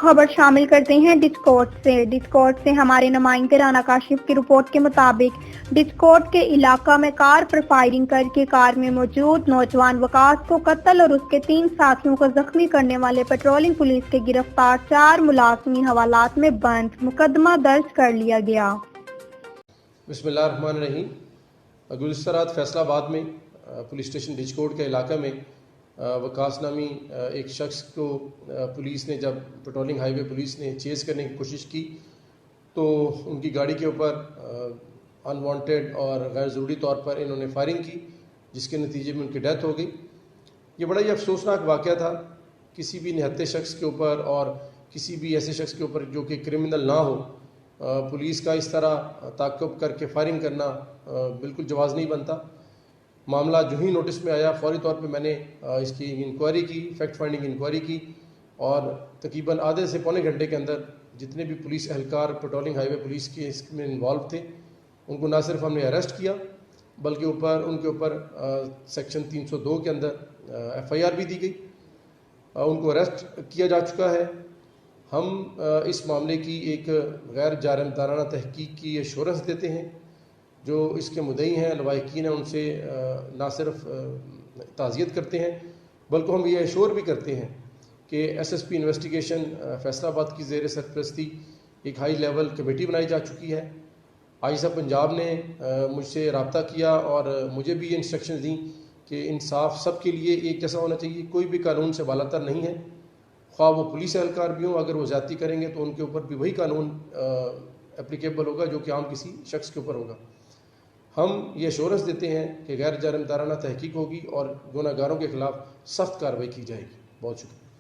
خبر شامل کرتے ہیں ڈسکورٹ سے ہمارے نمائندے رانا کاشف کی رپورٹ کے مطابق ڈسکورٹ کے علاقہ میں کار پر فائرنگ کر کے کار میں موجود نوجوان وقاص کو قتل اور اس کے 3 ساتھیوں کو زخمی کرنے والے پیٹرولنگ پولیس کے گرفتار 4 ملازمین حوالات میں بند، مقدمہ درج کر لیا گیا۔ بسم اللہ الرحمن الرحیم۔ گزشتہ رات فیصل آباد میں پولیس اسٹیشن ڈسکورٹ کے علاقہ میں وقاص نامی ایک شخص کو پولیس نے جب پیٹرولنگ ہائی وے پولیس نے چیز کرنے کی کوشش کی تو ان کی گاڑی کے اوپر ان وانٹیڈ اور غیر ضروری طور پر انہوں نے فائرنگ کی، جس کے نتیجے میں ان کی ڈیتھ ہو گئی۔ یہ بڑا ہی افسوسناک واقعہ تھا۔ کسی بھی نہتے شخص کے اوپر اور کسی بھی ایسے شخص کے اوپر جو کہ کرمنل نہ ہو، پولیس کا اس طرح تعاقب کر کے فائرنگ کرنا بالکل جواز نہیں بنتا۔ معاملہ جو ہی نوٹس میں آیا فوری طور پہ میں نے اس کی انکوائری کی، فیکٹ فائنڈنگ انکوائری کی، اور تقریباً آدھے سے پونے گھنٹے کے اندر جتنے بھی پولیس اہلکار پیٹرولنگ ہائی وے پولیس کے اس میں انوالو تھے ان کو نہ صرف ہم نے اریسٹ کیا بلکہ ان کے اوپر سیکشن 302 کے اندر ایف آئی آر بھی دی گئی، ان کو اریسٹ کیا جا چکا ہے۔ ہم اس معاملے کی ایک غیر جانبدارانہ تحقیق کی ایشورنس دیتے ہیں۔ جو اس کے مدعی ہیں، لواحقین ہیں، ان سے نہ صرف تعزیت کرتے ہیں بلکہ ہم یہ ایشور بھی کرتے ہیں کہ S S P investigation Faisal آباد کی زیر سرپرستی ایک ہائی لیول کمیٹی بنائی جا چکی ہے۔ آئی جی پنجاب نے مجھ سے رابطہ کیا اور مجھے بھی یہ انسٹرکشن دیں کہ انصاف سب کے لیے ایک جیسا ہونا چاہیے، کوئی بھی قانون سے بالاتر نہیں ہے، خواہ وہ پولیس اہلکار بھی ہوں۔ اگر وہ زیادتی کریں گے تو ان کے اوپر بھی وہی قانون اپلیکیبل ہوگا جو کہ عام کسی شخص کے اوپر ہوگا۔ ہم یہ ایشورنس دیتے ہیں کہ غیر جانبدارانہ تحقیق ہوگی اور گنہگاروں کے خلاف سخت کارروائی کی جائے گی۔ بہت شکریہ۔